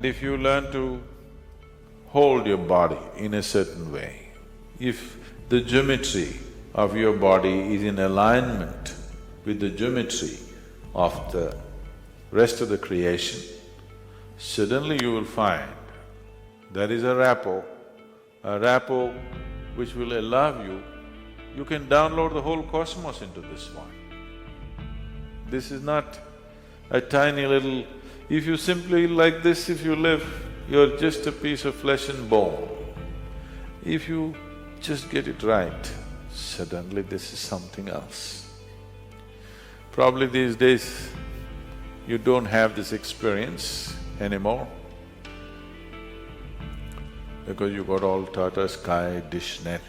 If you learn to hold your body in a certain way, if the geometry of your body is in alignment with the geometry of the rest of the creation, suddenly you will find there is a rapport which will allow you can download the whole cosmos into this one. This is not a tiny little… If you simply like this, if you live, you're just a piece of flesh and bone. If you just get it right, suddenly this is something else. Probably these days, you don't have this experience anymore because you got all Tata Sky, dish net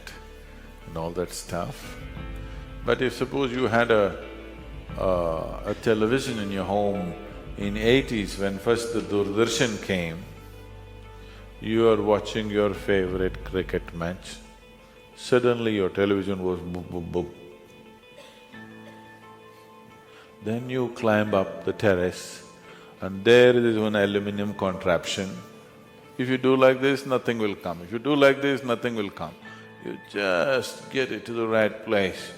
and all that stuff. But if suppose you had a television in your home in 80s when first the Doordarshan came, you are watching your favorite cricket match, suddenly your television was boop, boop, boop. Then you climb up the terrace and there is one aluminum contraption. If you do like this, nothing will come. If you do like this, nothing will come. You just get it to the right place.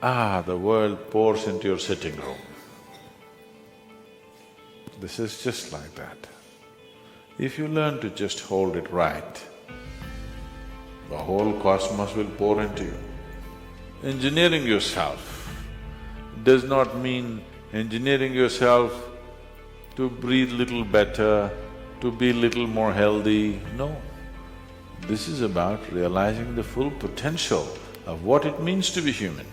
The world pours into your sitting room. This is just like that. If you learn to just hold it right, the whole cosmos will pour into you. Engineering yourself does not mean engineering yourself to breathe little better, to be little more healthy, no. This is about realizing the full potential of what it means to be human.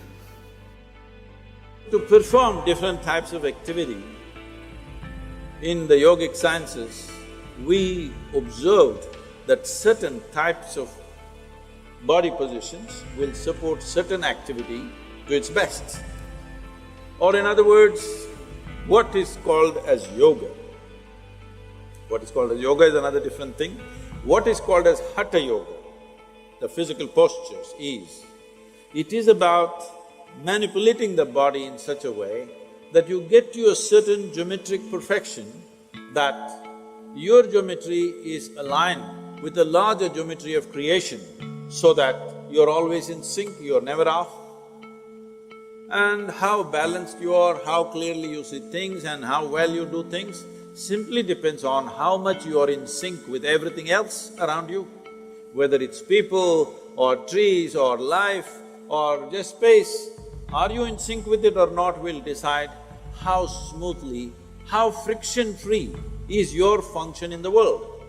To perform different types of activity, in the yogic sciences, we observed that certain types of body positions will support certain activity to its best. Or in other words, what is called as yoga. What is called as yoga is another different thing. What is called as hatha yoga, the physical postures, it is about manipulating the body in such a way that you get to a certain geometric perfection, that your geometry is aligned with the larger geometry of creation so that you're always in sync, you're never off. And how balanced you are, how clearly you see things and how well you do things simply depends on how much you are in sync with everything else around you. Whether it's people or trees or life or just space, are you in sync with it or not will decide how smoothly, how friction-free is your function in the world.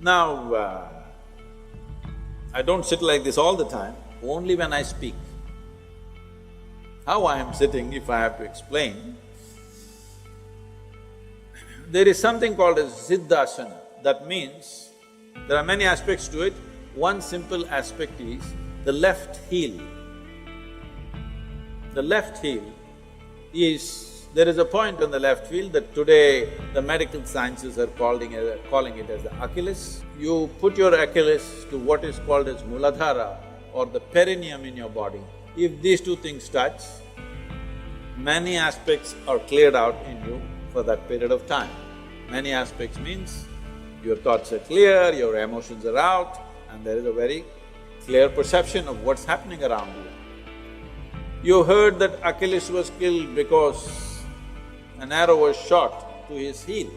Now, I don't sit like this all the time, only when I speak. How I am sitting, if I have to explain, there is something called as Siddhasana. That means, there are many aspects to it. One simple aspect is the left heel. The left heel is… there is a point on the left heel that today the medical sciences are calling it as the Achilles. You put your Achilles to what is called as Muladhara or the perineum in your body. If these two things touch, many aspects are cleared out in you for that period of time. Many aspects means your thoughts are clear, your emotions are out, and there is a very clear perception of what's happening around you. You heard that Achilles was killed because an arrow was shot to his heel.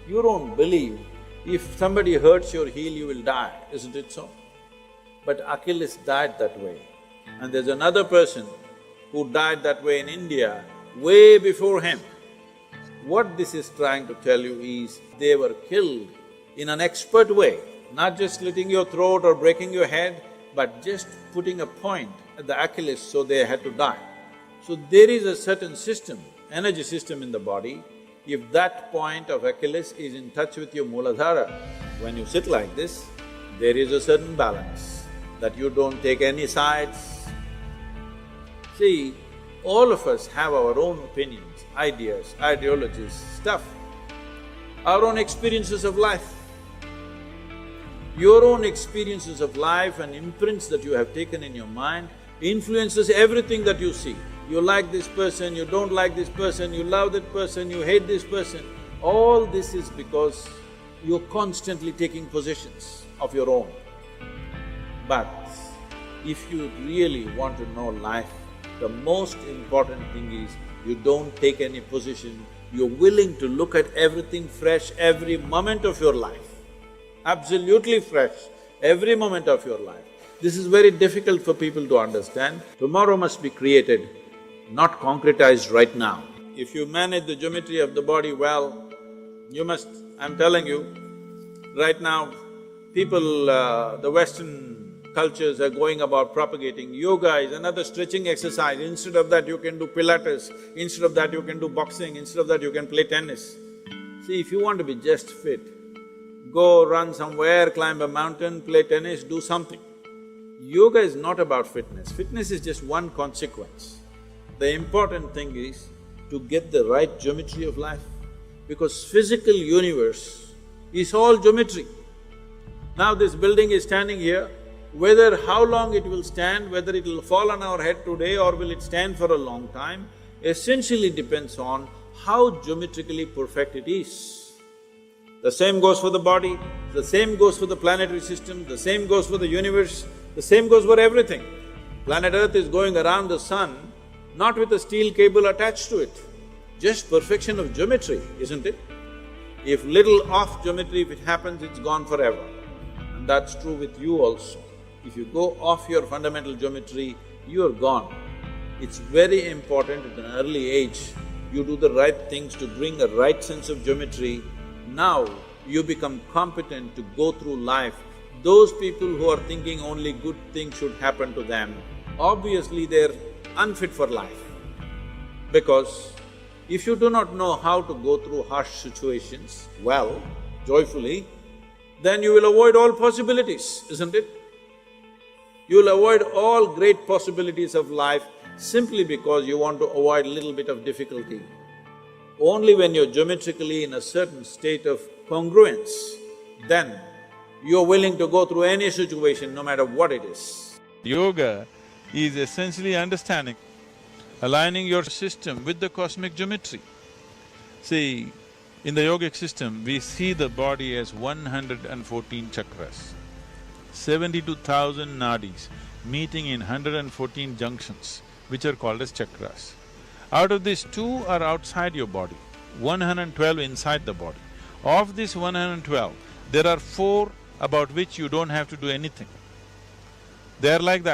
You don't believe if somebody hurts your heel, you will die, isn't it so? But Achilles died that way. And there's another person who died that way in India way before him. What this is trying to tell you is, they were killed in an expert way, not just slitting your throat or breaking your head, but just putting a point at the Achilles, so they had to die. So there is a certain system, energy system in the body. If that point of Achilles is in touch with your Muladhara, when you sit like this, there is a certain balance, that you don't take any sides. See, all of us have our own opinions, ideas, ideologies, stuff, our own experiences of life. Your own experiences of life and imprints that you have taken in your mind influences everything that you see. You like this person, you don't like this person, you love that person, you hate this person. All this is because you're constantly taking positions of your own. But if you really want to know life, the most important thing is you don't take any position, you're willing to look at everything fresh every moment of your life. Absolutely fresh, every moment of your life. This is very difficult for people to understand. Tomorrow must be created, not concretized right now. If you manage the geometry of the body well, you must… I'm telling you, right now, people, the Western cultures are going about propagating yoga is another stretching exercise. Instead of that, you can do Pilates, instead of that, you can do boxing, instead of that, you can play tennis. See, if you want to be just fit, go run somewhere, climb a mountain, play tennis, do something. Yoga is not about fitness, fitness is just one consequence. The important thing is to get the right geometry of life, because physical universe is all geometry. Now this building is standing here, whether how long it will stand, whether it will fall on our head today or will it stand for a long time, essentially depends on how geometrically perfect it is. The same goes for the body, the same goes for the planetary system, the same goes for the universe, the same goes for everything. Planet Earth is going around the sun, not with a steel cable attached to it, just perfection of geometry, isn't it? If little off geometry, if it happens, it's gone forever. And that's true with you also. If you go off your fundamental geometry, you're gone. It's very important at an early age, you do the right things to bring a right sense of geometry. Now, you become competent to go through life. Those people who are thinking only good things should happen to them, obviously they're unfit for life. Because if you do not know how to go through harsh situations well, joyfully, then you will avoid all possibilities, isn't it? You will avoid all great possibilities of life simply because you want to avoid a little bit of difficulty. Only when you're geometrically in a certain state of congruence, then you're willing to go through any situation, no matter what it is. Yoga is essentially understanding, aligning your system with the cosmic geometry. See, in the yogic system, we see the body as 114 chakras, 72,000 nadis meeting in 114 junctions, which are called as chakras. Out of these, 2 are outside your body, 112 inside the body. Of this 112, there are 4 about which you don't have to do anything. They are like the